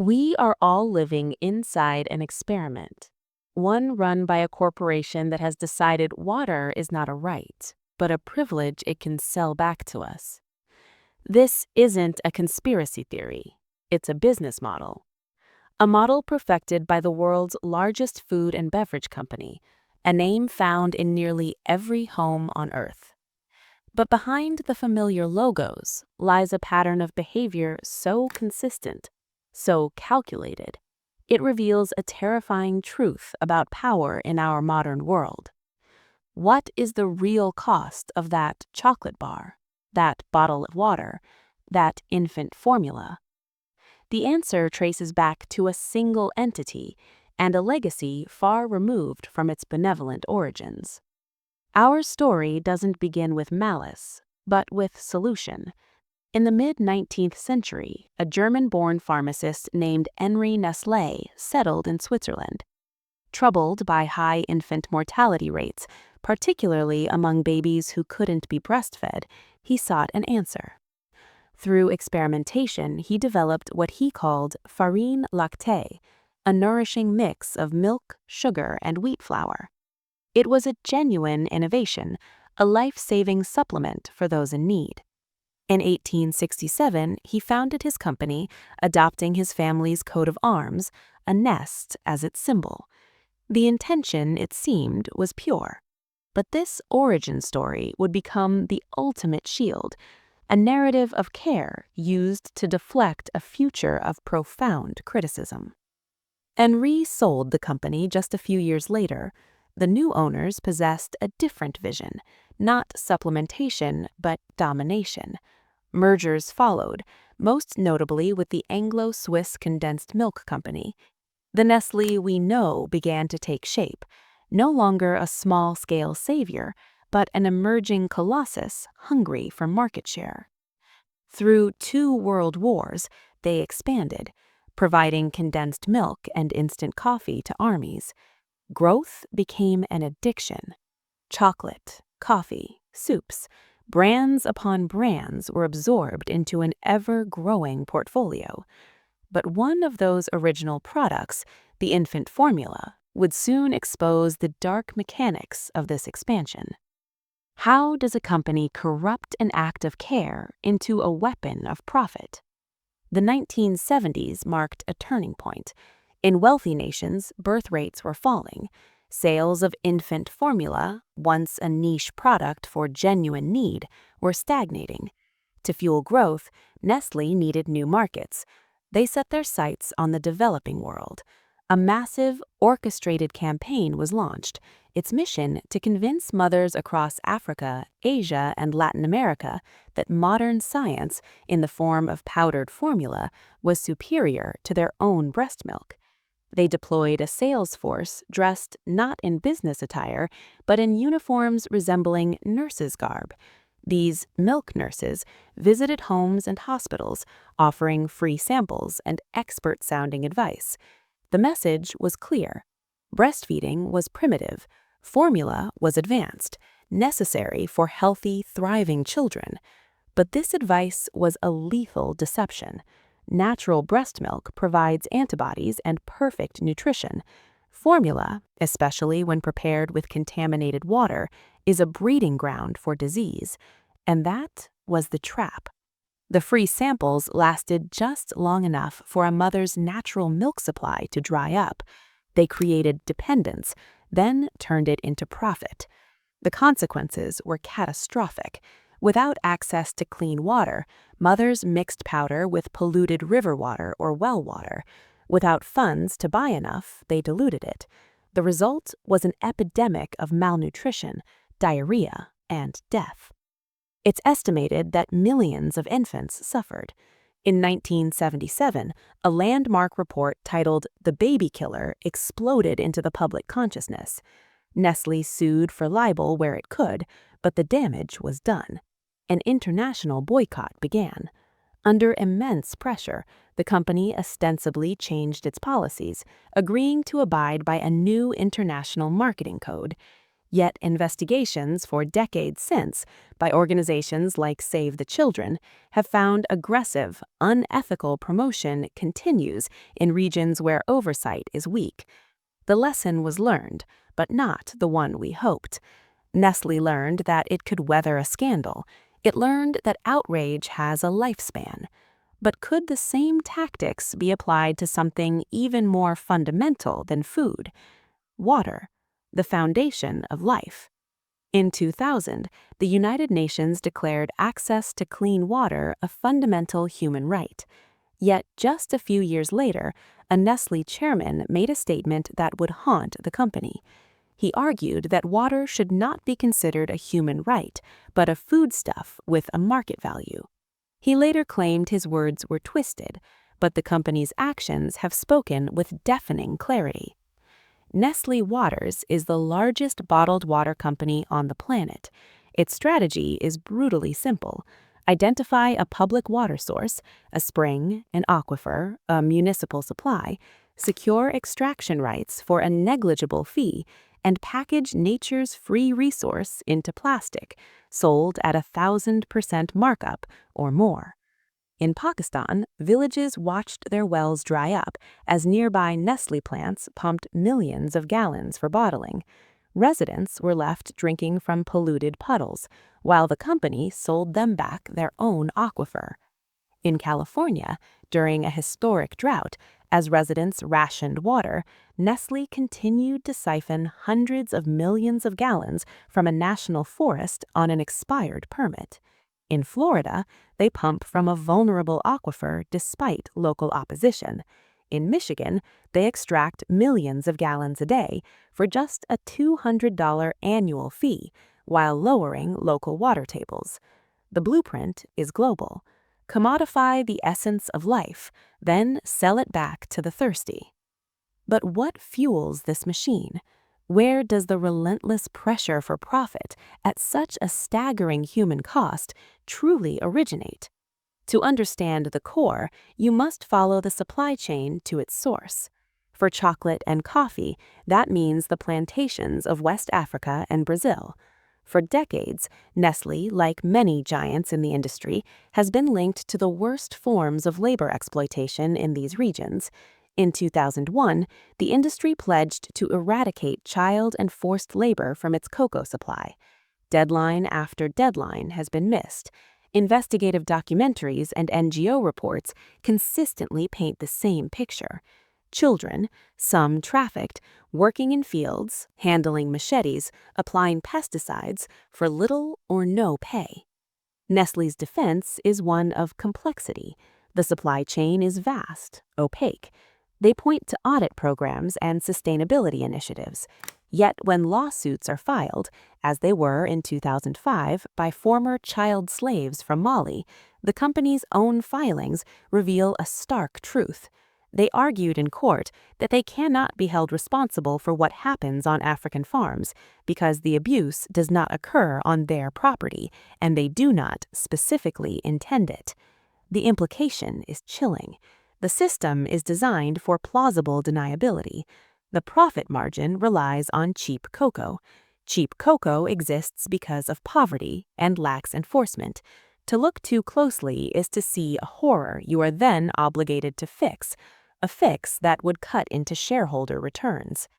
We are all living inside an experiment, one run by a corporation that has decided water is not a right, but a privilege it can sell back to us. This isn't a conspiracy theory, it's a business model. A model perfected by the world's largest food and beverage company, a name found in nearly every home on Earth. But behind the familiar logos lies a pattern of behavior so consistent, so calculated, it reveals a terrifying truth about power in our modern world. What is the real cost of that chocolate bar, that bottle of water, that infant formula? The answer traces back to a single entity and a legacy far removed from its benevolent origins. Our story doesn't begin with malice, but with solution. In the mid-19th century, a German-born pharmacist named Henri Nestlé settled in Switzerland. Troubled by high infant mortality rates, particularly among babies who couldn't be breastfed, he sought an answer. Through experimentation, he developed what he called farine lactée, a nourishing mix of milk, sugar, and wheat flour. It was a genuine innovation, a life-saving supplement for those in need. In 1867, he founded his company, adopting his family's coat of arms, a nest, as its symbol. The intention, it seemed, was pure. But this origin story would become the ultimate shield, a narrative of care used to deflect a future of profound criticism. Henri sold the company just a few years later. The new owners possessed a different vision, not supplementation, but domination. Mergers followed, most notably with the Anglo-Swiss Condensed Milk Company. The Nestlé we know began to take shape, no longer a small-scale savior, but an emerging colossus hungry for market share. Through 2 world wars, they expanded, providing condensed milk and instant coffee to armies. Growth became an addiction. Chocolate, coffee, soups, brands upon brands were absorbed into an ever-growing portfolio. But one of those original products, the infant formula, would soon expose the dark mechanics of this expansion. How does a company corrupt an act of care into a weapon of profit? The 1970s marked a turning point. In wealthy nations, birth rates were falling. Sales of infant formula, once a niche product for genuine need, were stagnating. To fuel growth, Nestlé needed new markets. They set their sights on the developing world. A massive, orchestrated campaign was launched, its mission to convince mothers across Africa, Asia, and Latin America that modern science, in the form of powdered formula, was superior to their own breast milk. They deployed a sales force dressed not in business attire, but in uniforms resembling nurses' garb. These milk nurses visited homes and hospitals, offering free samples and expert-sounding advice. The message was clear. Breastfeeding was primitive. Formula was advanced, necessary for healthy, thriving children. But this advice was a lethal deception. Natural breast milk provides antibodies and perfect nutrition. Formula, especially when prepared with contaminated water, is a breeding ground for disease. And that was the trap. The free samples lasted just long enough for a mother's natural milk supply to dry up. They created dependence, then turned it into profit. The consequences were catastrophic. Without access to clean water, mothers mixed powder with polluted river water or well water. Without funds to buy enough, they diluted it. The result was an epidemic of malnutrition, diarrhea, and death. It's estimated that millions of infants suffered. In 1977, a landmark report titled "The Baby Killer" exploded into the public consciousness. Nestlé sued for libel where it could, but the damage was done. An international boycott began. Under immense pressure, the company ostensibly changed its policies, agreeing to abide by a new international marketing code. Yet investigations for decades since, by organizations like Save the Children, have found aggressive, unethical promotion continues in regions where oversight is weak. The lesson was learned, but not the one we hoped. Nestlé learned that it could weather a scandal. It learned that outrage has a lifespan. But could the same tactics be applied to something even more fundamental than food? Water, the foundation of life. In 2000, the United Nations declared access to clean water a fundamental human right. Yet just a few years later, a Nestlé chairman made a statement that would haunt the company. He argued that water should not be considered a human right, but a foodstuff with a market value. He later claimed his words were twisted, but the company's actions have spoken with deafening clarity. Nestlé Waters is the largest bottled water company on the planet. Its strategy is brutally simple. Identify a public water source, a spring, an aquifer, a municipal supply, secure extraction rights for a negligible fee, and package nature's free resource into plastic, sold at 1,000% markup or more. In Pakistan, villages watched their wells dry up as nearby Nestlé plants pumped millions of gallons for bottling. Residents were left drinking from polluted puddles, while the company sold them back their own aquifer. In California, during a historic drought, as residents rationed water, Nestlé continued to siphon hundreds of millions of gallons from a national forest on an expired permit. In Florida, they pump from a vulnerable aquifer despite local opposition. In Michigan, they extract millions of gallons a day for just a $200 annual fee, while lowering local water tables. The blueprint is global. Commodify the essence of life, then sell it back to the thirsty. But what fuels this machine? Where does the relentless pressure for profit at such a staggering human cost truly originate? To understand the core, you must follow the supply chain to its source. For chocolate and coffee, that means the plantations of West Africa and Brazil. For decades, Nestlé, like many giants in the industry, has been linked to the worst forms of labor exploitation in these regions. In 2001, the industry pledged to eradicate child and forced labor from its cocoa supply. Deadline after deadline has been missed. Investigative documentaries and NGO reports consistently paint the same picture. Children, some trafficked, working in fields, handling machetes, applying pesticides for little or no pay. Nestlé's defense is one of complexity. The supply chain is vast, opaque. They point to audit programs and sustainability initiatives. Yet when lawsuits are filed, as they were in 2005 by former child slaves from Mali, the company's own filings reveal a stark truth. They argued in court that they cannot be held responsible for what happens on African farms because the abuse does not occur on their property and they do not specifically intend it. The implication is chilling. The system is designed for plausible deniability. The profit margin relies on cheap cocoa. Cheap cocoa exists because of poverty and lacks enforcement. To look too closely is to see a horror you are then obligated to fix, a fix that would cut into shareholder returns.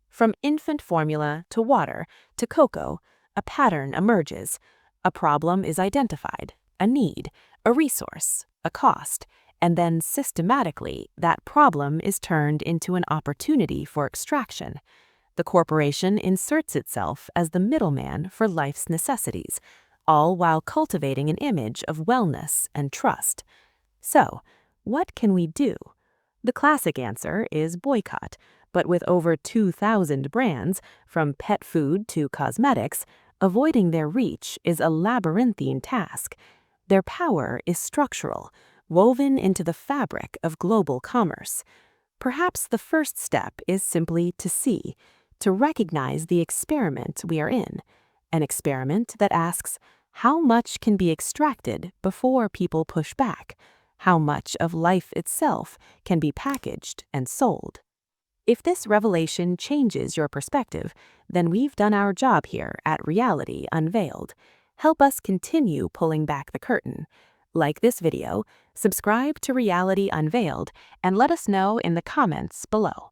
From infant formula to water to cocoa, a pattern emerges. A problem is identified, a need, a resource, a cost, and then systematically that problem is turned into an opportunity for extraction. The corporation inserts itself as the middleman for life's necessities, all while cultivating an image of wellness and trust. So, what can we do? The classic answer is boycott, but with over 2,000 brands, from pet food to cosmetics, avoiding their reach is a labyrinthine task. Their power is structural, woven into the fabric of global commerce. Perhaps the first step is simply to recognize the experiment we are in, an experiment that asks, how much can be extracted before people push back? How much of life itself can be packaged and sold? If this revelation changes your perspective, then we've done our job here at Reality Unveiled. Help us continue pulling back the curtain. Like this video, subscribe to Reality Unveiled, and let us know in the comments below.